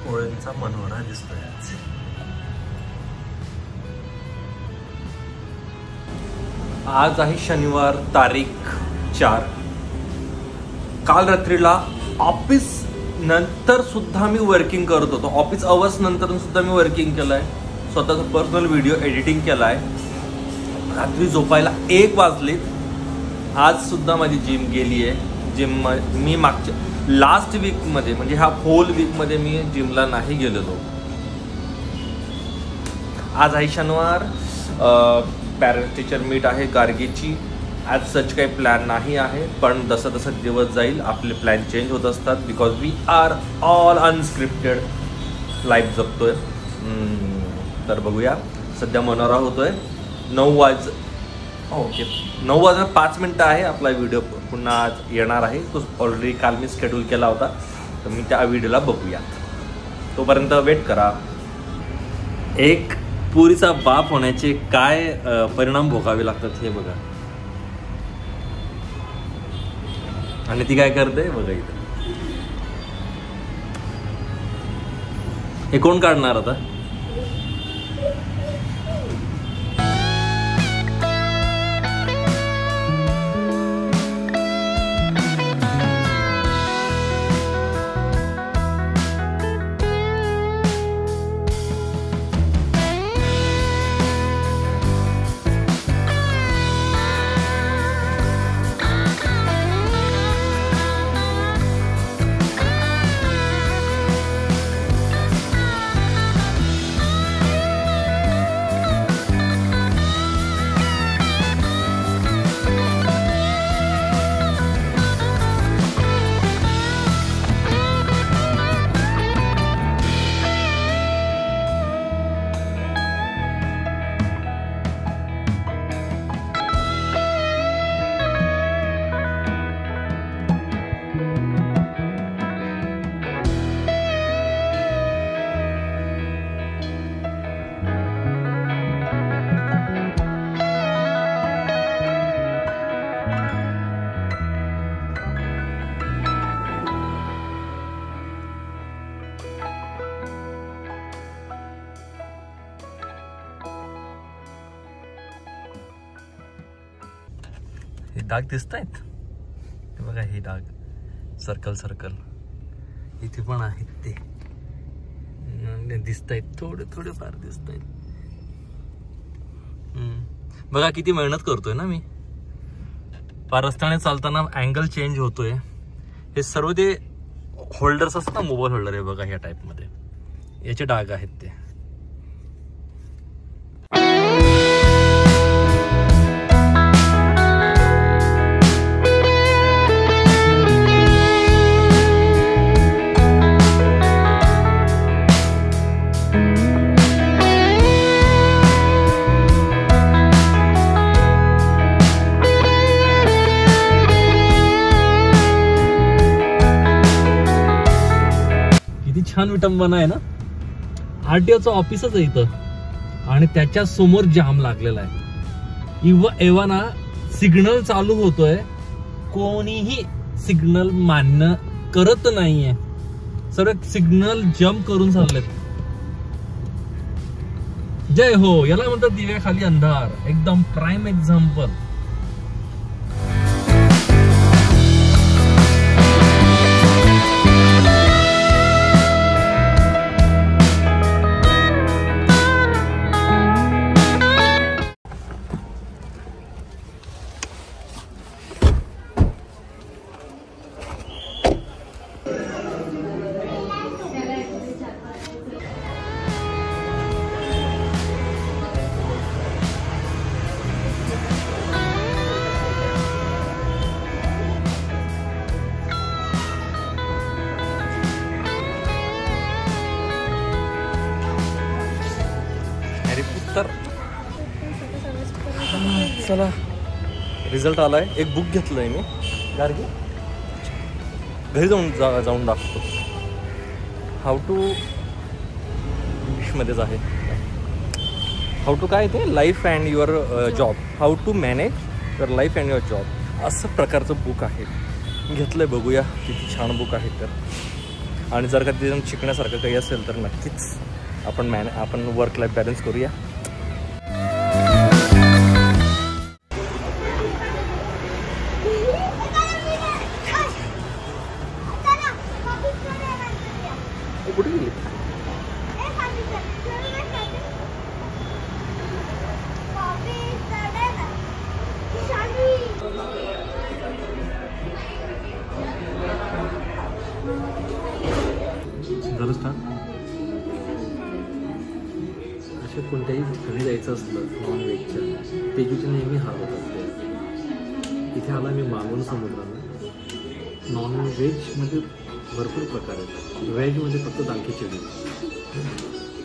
पोळ्यांचा Monera दिसतोय आज. आज आहे शनिवार तारीख 4. काल रात्रीला ऑफिस नंतर सुद्धा मी वर्किंग करत होतो. ऑफिस अवर्स नंतर सुद्धा मी वर्किंग केलंय. स्वतःचा पर्सनल व्हिडिओ एडिटिंग केलाय. रात्री झोपायला 1 वाजलेत. आज सुद्धा माझी जिम गेली आहे. जिम मी मागच्या लास्ट वीकमध्ये म्हणजे ह्या होल वीकमध्ये मी जिमला नाही गेलेलो. आज आहे शनिवार. पॅरेंट्स टीचर मीट आहे गार्गीची. ॲज सच काही प्लॅन नाही आहे, पण जसं जसं दिवस जाईल आपले प्लॅन चेंज होत असतात. Because we are all unscripted life जगतोय. तर बघूया. सध्या मनोरा होतोय. 9 वाजून 5 मिनटं आहे. आपला व्हिडिओ पुन्हा आज येणार आहे. तो ऑलरेडी काल मी शेड्यूल केला होता, तर मी त्या व्हिडिओला बघूया. तोपर्यंत वेट करा. एक पुरीचा बाप होण्याचे काय परिणाम भोगावे लागतात हे बघा. आणि ती काय करते बघा इथं. हे कोण काढणार आता? हे डाग दिसत आहेत. हे बघा, हे डाग सर्कल सर्कल इथे पण आहेत. ते दिसत आहेत. थोडे थोडे फार दिसत आहेत. बघा किती मेहनत करतोय ना मी. फार रस्त्याने चालताना अँगल चेंज होतोय. हे सर्व ते होल्डर्स असतात ना, मोबाईल होल्डर. आहे बघा ह्या टाईपमध्ये याचे डाग आहेत ते. छान विटंबना आहे ना. आरटीओचं ऑफिसच आहे इथं आणि त्याच्या समोर जाम लागलेला आहे. एव्हा सिग्नल चालू होतोय. कोणीही सिग्नल मान्य करत नाहीये. सर्व सिग्नल जम्प करून चाललेत. जय हो. याला म्हणतात दिव्याखाली अंधार. एकदम प्राईम एक्झाम्पल. तर चला, रिझल्ट आलाय. एक बुक घेतलंय मी गार्गी. घरी जाऊन दाखवतो. हाऊ टू इंग्लिशमध्येच आहे. हाऊ टू काय ते life and your job. How to manage your life and your job असं प्रकारचं बुक आहे. घेतलंय. बघूया किती छान बुक आहे. तर आणि जर का तिथून शिकण्यासारखं काही असेल तर नक्कीच आपण वर्क लाईफ बॅलन्स करूया. कुठे गेली? अशा कोणत्याही ठिकाणी जायचं असलं नॉनव्हेजच्या तेजूचे नेहमी हाल होतात. इथे आला मी मालवण समुद्राला. नॉनव्हेजमध्ये भरपूर प्रकार आहेत. व्हेजमध्ये फक्त दाल खिचडी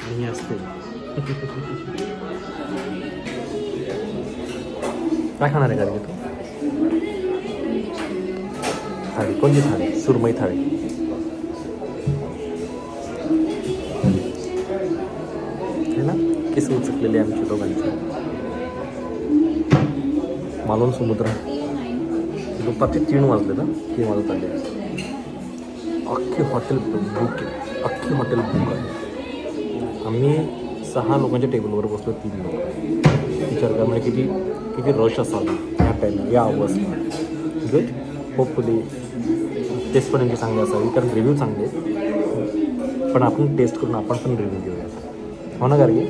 आणि हे असते. काय खाणार आहे का तू? थाळी कोणती थाळी? सुरमई थाळी. है ना? केस उचकलेले आमच्या दोघांचे. मालवण समुद्र दुपारचे 3 वाजले ना की मला चालले. अख्खे हॉटेल बुक आहे. अख्खे हॉटेल बुक आहे. आम्ही 6 लोकांच्या टेबलवर बसलो. 3 लोक. विचार करा म्हणजे किती रश असावा या टाईमला, या अवर्सला. गुड. होपफुली टेस्ट पण यांची चांगली असावी, कारण रिव्ह्यू चांगले आहेत. पण आपण टेस्ट करून आपण पण रिव्ह्यू घेऊया. हो ना गार्गी?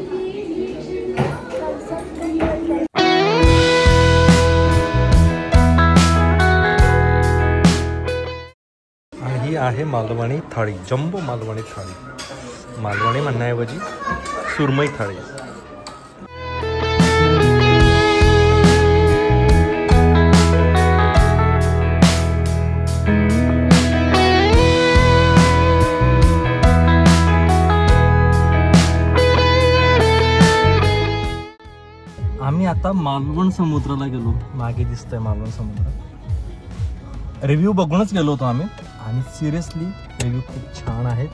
आणि ही आहे मालवणी थाळी. जम्बो मालवणी थाळी. मालवणी म्हणण्याऐवजी सुरमई थाळी. आम्ही आता मालवण समुद्राला गेलो. मागे दिसतंय मालवण समुद्र. रिव्ह्यू बघूनच गेलो होतो आम्ही आणि सिरियसली रिव्ह्यू खूप छान आहेत.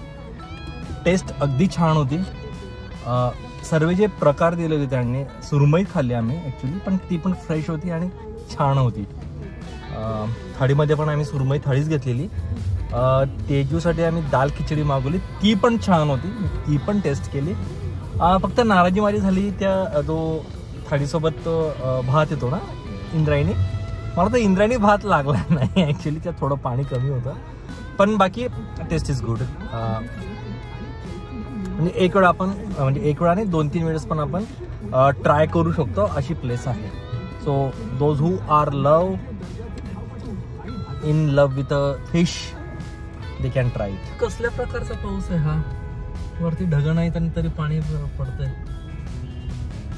टेस्ट अगदी छान होती. सर्व जे प्रकार दिले होते त्यांनी, सुरमई खाल्ली आम्ही ॲक्च्युली, पण ती पण फ्रेश होती आणि छान होती. थाळीमध्ये पण आम्ही सुरमई थाळीच घेतलेली. तेजूसाठी आम्ही दाल खिचडी मागवली, ती पण छान होती, ती पण टेस्ट केली. फक्त नाराजी माझी झाली त्या जो थाळीसोबत तो भात येतो ना इंद्रायणी, मला तर इंद्रायणी भात लागला नाही ॲक्च्युली. त्यात थोडं पाणी कमी होतं, पण बाकी टेस्ट इज गुड. म्हणजे एक वेळा आपण एक वेळा नाही 2-3 वेळेस पण आपण ट्राय करू शकतो अशी प्लेस आहे. So those who are in love with a fish they can try it. कसल्या प्रकारचा पाऊस आहे हा? वरती ढग नाहीत आणि तरी पाणी पडतंय.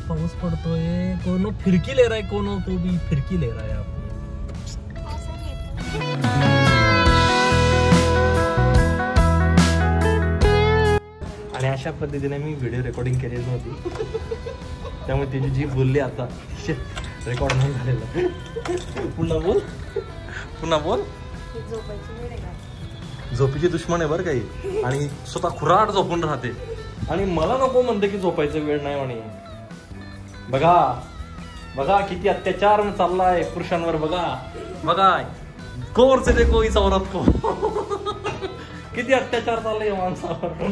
पाऊस पडतोय. कोनो फिरकी ले रहा है, कोनो तो भी फिरकी ले रहा है. आणि अशा पद्धतीने मी व्हिडिओ रेकॉर्डिंग केलेली नव्हती, त्यामुळे तिची जी बोलली आता रेकॉर्ड नाही झालेलं. पुन्हा बोल. झोपीची दुश्मन आहे बरं काही, आणि स्वतः खुराट झोपून राहते आणि मला नको म्हणते की झोपायचं वेळ नाही. म्हणे बघा किती अत्याचार चाललाय पुरुषांवर. बघा कोर से देखो इस औरत को. किती अत्याचार चाललाय माणसावर.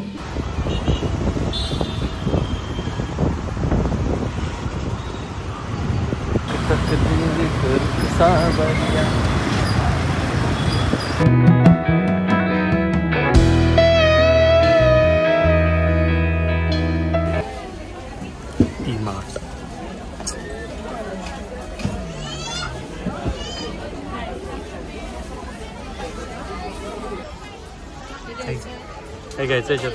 काय घ्यायचं याच्यात?